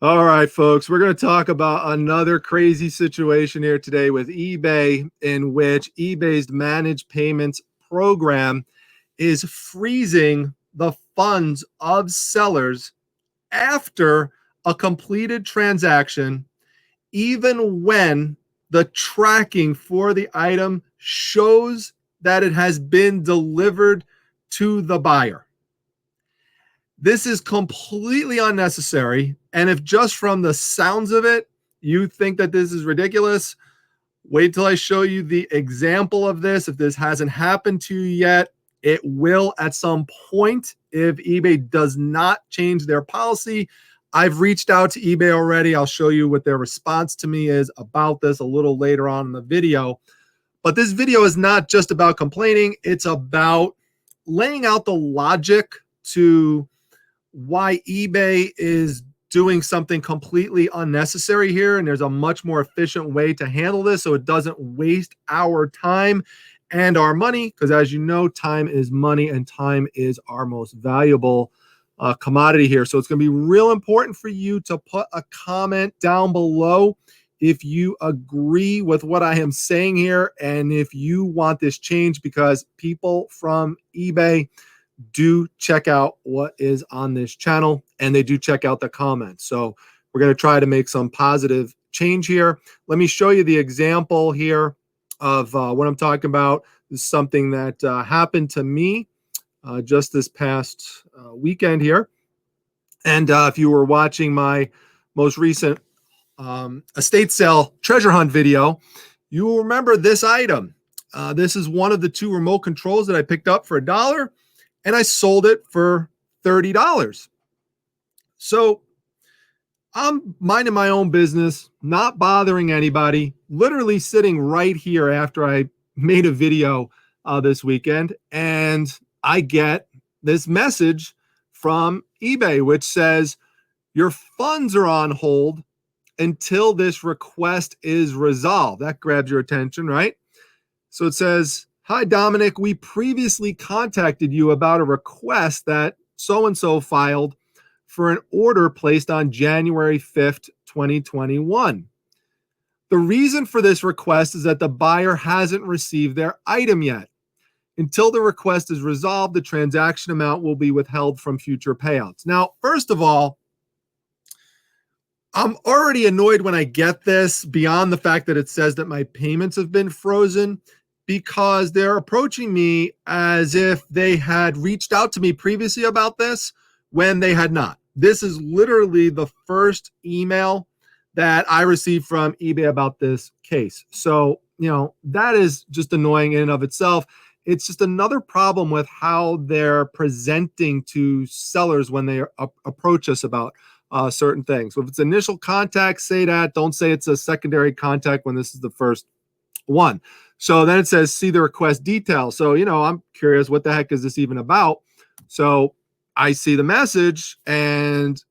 All right, folks, we're going to talk about another crazy situation here today with eBay, in which eBay's managed payments program is freezing the funds of sellers after a completed transaction, even when the tracking for the item shows that it has been delivered to the buyer. This is completely unnecessary. And if just from the sounds of it, you think that this is ridiculous, wait till I show you the example of this. If this hasn't happened to you yet, it will at some point if eBay does not change their policy. I've reached out to eBay already. I'll show you what their response to me is about this a little later on in the video. But this video is not just about complaining, it's about laying out the logic to why eBay is doing something completely unnecessary here. And there's a much more efficient way to handle this so it doesn't waste our time and our money. Because as you know, time is money and time is our most valuable commodity here. So it's going to be real important for you to put a comment down below if you agree with what I am saying here and if you want this change, because people from eBay do check out what is on this channel and they do check out the comments. So we're going to try to make some positive change here. Let me show you the example here of what I'm talking about. This is something that happened to me just this past weekend here. And if you were watching my most recent estate sale treasure hunt video, you will remember this item. This is one of the two remote controls that I picked up for $1. And I sold it for $30. So I'm minding my own business, not bothering anybody, literally sitting right here after I made a video this weekend. And I get this message from eBay, which says, your funds are on hold until this request is resolved. That grabs your attention, right? So it says, hi, Dominic, we previously contacted you about a request that so-and-so filed for an order placed on January 5th, 2021. The reason for this request is that the buyer hasn't received their item yet. Until the request is resolved, the transaction amount will be withheld from future payouts. Now, first of all, I'm already annoyed when I get this, beyond the fact that it says that my payments have been frozen, because they're approaching me as if they had reached out to me previously about this when they had not. This is literally the first email that I received from eBay about this case. So, that is just annoying in and of itself. It's just another problem with how they're presenting to sellers when they approach us about certain things. So if it's initial contact, say that. Don't say it's a secondary contact when this is the first one. So then it says, see the request details. So, I'm curious, what the heck is this even about? So I see the message and,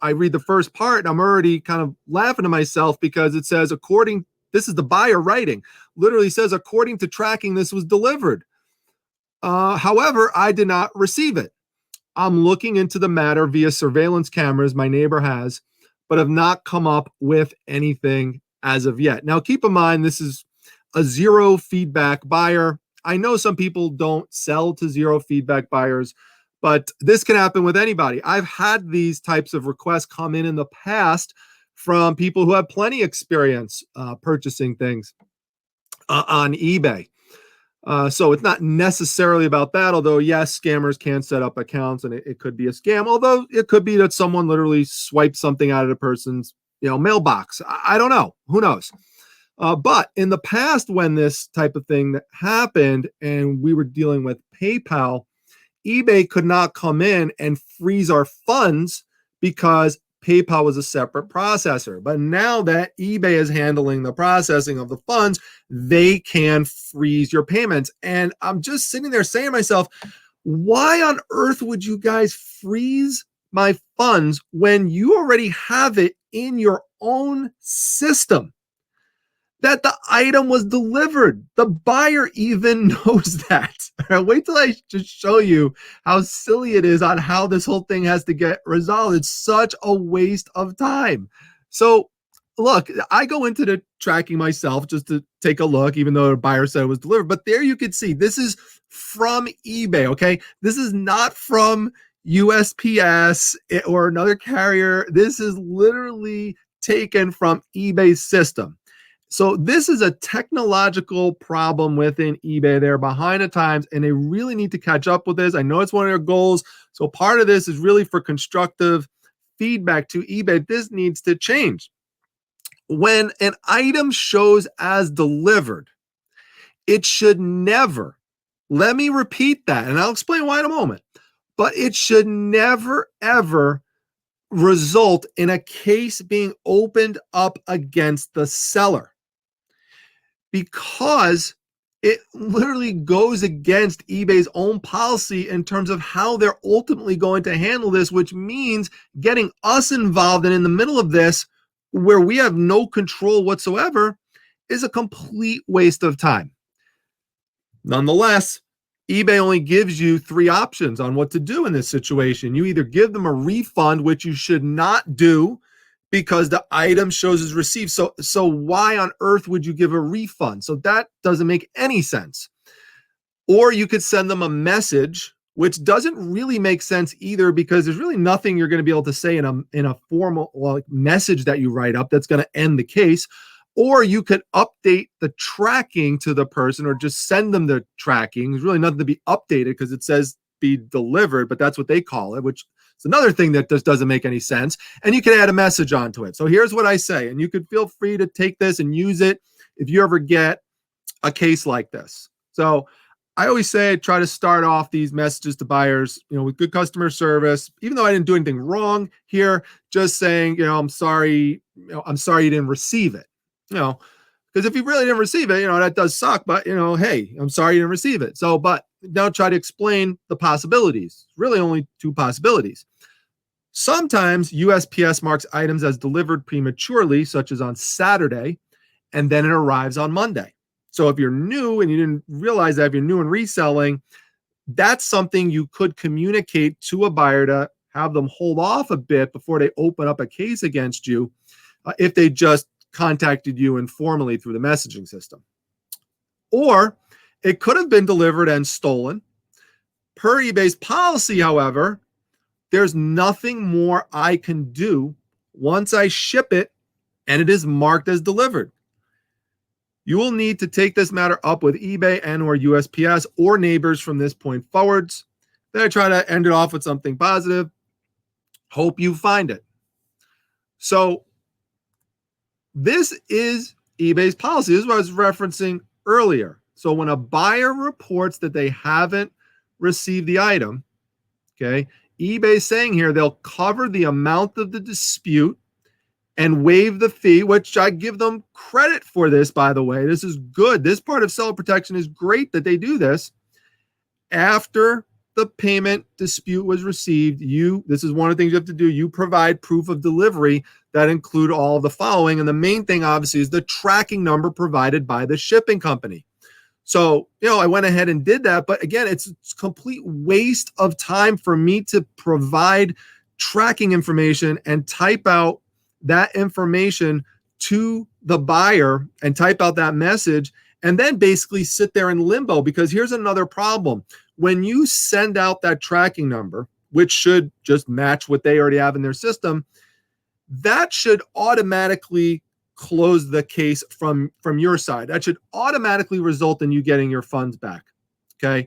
I read the first part and I'm already kind of laughing to myself because it says, this is the buyer writing, literally says, according to tracking, this was delivered. However, I did not receive it. I'm looking into the matter via surveillance cameras my neighbor has, but have not come up with anything as of yet. Now, keep in mind, this is a zero feedback buyer. I know some people don't sell to zero feedback buyers, but this can happen with anybody. I've had these types of requests come in the past from people who have plenty experience purchasing things on eBay. So it's not necessarily about that, although yes, scammers can set up accounts and it could be a scam, although it could be that someone literally swiped something out of the person's mailbox. I don't know. Who knows? But in the past, when this type of thing happened and we were dealing with PayPal, eBay could not come in and freeze our funds because PayPal was a separate processor. But now that eBay is handling the processing of the funds, they can freeze your payments. And I'm just sitting there saying to myself, why on earth would you guys freeze my funds when you already have it in your own system? that the item was delivered. The buyer even knows that. Wait till I just show you how silly it is on how this whole thing has to get resolved. It's such a waste of time. So look, I go into the tracking myself just to take a look, even though the buyer said it was delivered. But there you can see this is from eBay, okay? This is not from USPS or another carrier. This is literally taken from eBay's system. So this is a technological problem within eBay. They're behind the times and they really need to catch up with this. I know it's one of their goals. So part of this is really for constructive feedback to eBay. This needs to change. When an item shows as delivered, it should never, let me repeat that, and I'll explain why in a moment, but it should never, ever result in a case being opened up against the seller, because it literally goes against eBay's own policy in terms of how they're ultimately going to handle this, which means getting us involved and in the middle of this where we have no control whatsoever is a complete waste of time. Nonetheless, eBay only gives you 3 options on what to do in this situation. You either give them a refund, which you should not do because the item shows as received. So why on earth would you give a refund? So that doesn't make any sense. Or you could send them a message, which doesn't really make sense either, because there's really nothing you're going to be able to say in a formal message that you write up that's going to end the case. Or you could update the tracking to the person or just send them the tracking. There's really nothing to be updated because it says be delivered, but that's what they call it, which is another thing that just doesn't make any sense. And you can add a message onto it. So here's what I say, and you could feel free to take this and use it if you ever get a case like this. So I always say, try to start off these messages to buyers, with good customer service, even though I didn't do anything wrong here, just saying, I'm sorry, I'm sorry you didn't receive it. Because if you really didn't receive it, that does suck, but hey, I'm sorry you didn't receive it. So, but now try to explain the possibilities. Really only 2 possibilities. Sometimes USPS marks items as delivered prematurely, such as on Saturday, and then it arrives on Monday. So if you're new and you didn't realize that, if you're new in reselling, that's something you could communicate to a buyer to have them hold off a bit before they open up a case against you, if they just contacted you informally through the messaging system. Or it could have been delivered and stolen. Per eBay's policy, however, there's nothing more I can do once I ship it and it is marked as delivered. You will need to take this matter up with eBay and or USPS or neighbors from this point forwards. Then I try to end it off with something positive. Hope you find it. So this is eBay's policy. This is what I was referencing earlier. So when a buyer reports that they haven't received the item, okay, eBay's saying here they'll cover the amount of the dispute and waive the fee, which I give them credit for this, by the way. This is good. This part of seller protection is great that they do this. After the payment dispute was received, this is one of the things you have to do. You provide proof of delivery that include all of the following. And the main thing, obviously, is the tracking number provided by the shipping company. So, I went ahead and did that. But again, it's a complete waste of time for me to provide tracking information and type out that information to the buyer and type out that message and then basically sit there in limbo. Because here's another problem. When you send out that tracking number, which should just match what they already have in their system, that should automatically close the case from your side. That should automatically result in you getting your funds back. Okay.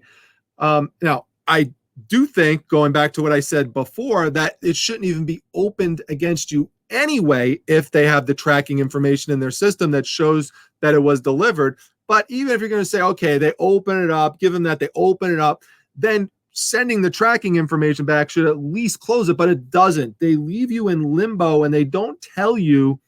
Now, I do think, going back to what I said before, that it shouldn't even be opened against you anyway if they have the tracking information in their system that shows that it was delivered. But even if you're going to say, okay, they open it up, give them that they open it up, then sending the tracking information back should at least close it, but it doesn't. They leave you in limbo and they don't tell you,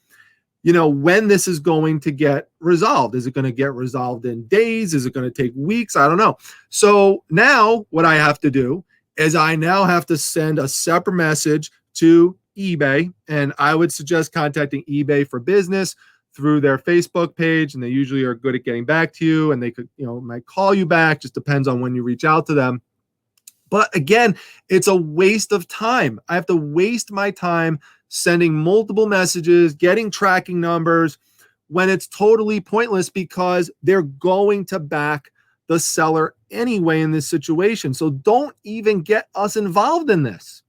when this is going to get resolved. Is it going to get resolved in days? Is it going to take weeks? I don't know. So now what I have to do is I now have to send a separate message to eBay, and I would suggest contacting eBay for Business through their Facebook page, and they usually are good at getting back to you, and they could, might call you back. Just depends on when you reach out to them. But again, it's a waste of time. I have to waste my time sending multiple messages, getting tracking numbers, when it's totally pointless because they're going to back the seller anyway in this situation. So don't even get us involved in this.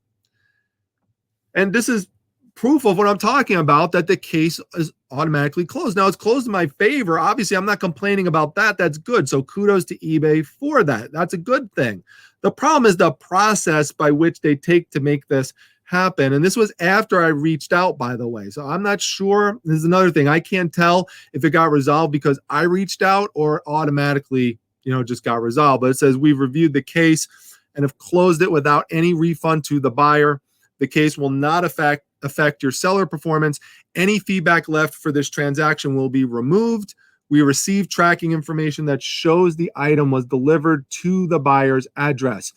And this is proof of what I'm talking about, that the case is automatically closed. Now, it's closed in my favor. Obviously, I'm not complaining about that. That's good. So kudos to eBay for that. That's a good thing. The problem is the process by which they take to make this happen. And this was after I reached out, by the way. So I'm not sure. This is another thing. I can't tell if it got resolved because I reached out or automatically, just got resolved. But it says we've reviewed the case and have closed it without any refund to the buyer. The case will not affect your seller performance. Any feedback left for this transaction will be removed. We received tracking information that shows the item was delivered to the buyer's address.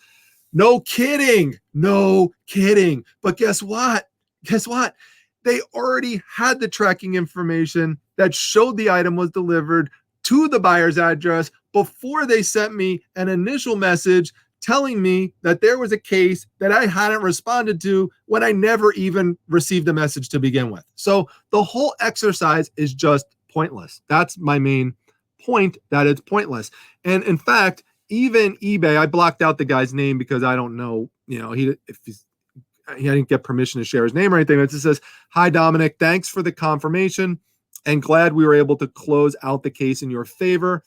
No kidding. No kidding. But guess what? They already had the tracking information that showed the item was delivered to the buyer's address before they sent me an initial message telling me that there was a case that I hadn't responded to when I never even received a message to begin with. So the whole exercise is just pointless. That's my main point, that it's pointless. And in fact, even eBay, I blocked out the guy's name because I don't know, he didn't get permission to share his name or anything. It just says, "Hi, Dominic, thanks for the confirmation and glad we were able to close out the case in your favor.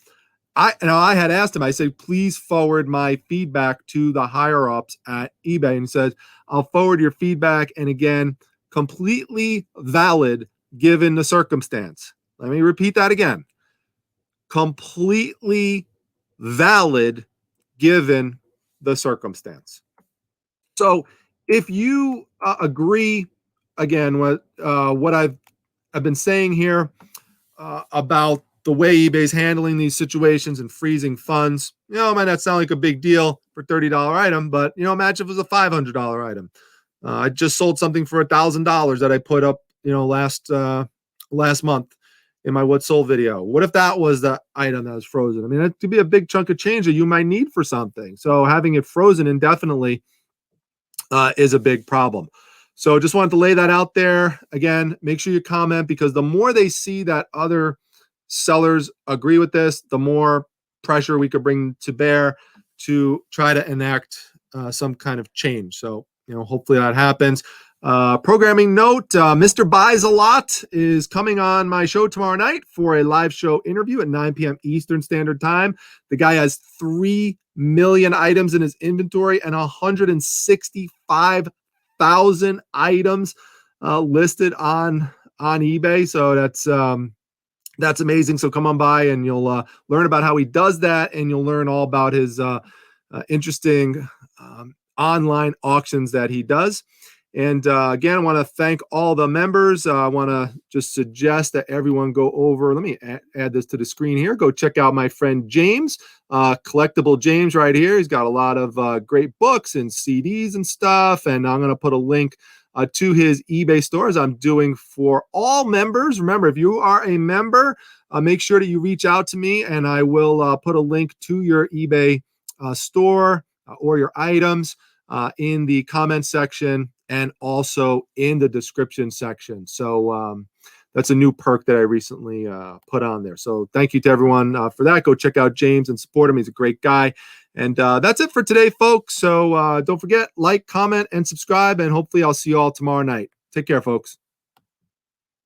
I had asked him, I said, please forward my feedback to the higher ups at eBay. And he says, I'll forward your feedback. And again, completely valid given the circumstance. Let me repeat that again. Completely valid given the circumstance. So if you agree, again, what I've been saying here about the way eBay's handling these situations and freezing funds, it might not sound like a big deal for $30 item, but imagine if it was a $500 item. I just sold something for $1,000 that I put up, last month in my What Sold video. What if that was the item that was frozen? I mean, it could be a big chunk of change that you might need for something. So having it frozen indefinitely is a big problem. So just wanted to lay that out there. Again, make sure you comment, because the more they see that other sellers agree with this, the more pressure we could bring to bear to try to enact some kind of change. So, hopefully that happens. Programming note, Mr. Buys a Lot is coming on my show tomorrow night for a live show interview at 9 p.m. Eastern Standard Time. The guy has 3 million items in his inventory and 165,000 items listed on eBay. So that's amazing. So come on by and you'll learn about how he does that, and you'll learn all about his interesting online auctions that he does. And again, I want to thank all the members. I want to just suggest that everyone go over. Let me add this to the screen here. Go check out my friend James, Collectible James right here. He's got a lot of great books and CDs and stuff. And I'm going to put a link to his eBay store, as I'm doing for all members. Remember, if you are a member, make sure that you reach out to me, and I will put a link to your eBay store or your items in the comment section and also in the description section. So that's a new perk that I recently put on there. So thank you to everyone for that. Go check out James and support him. He's a great guy. And that's it for today, folks. So don't forget, like, comment, and subscribe. And hopefully I'll see you all tomorrow night. Take care, folks.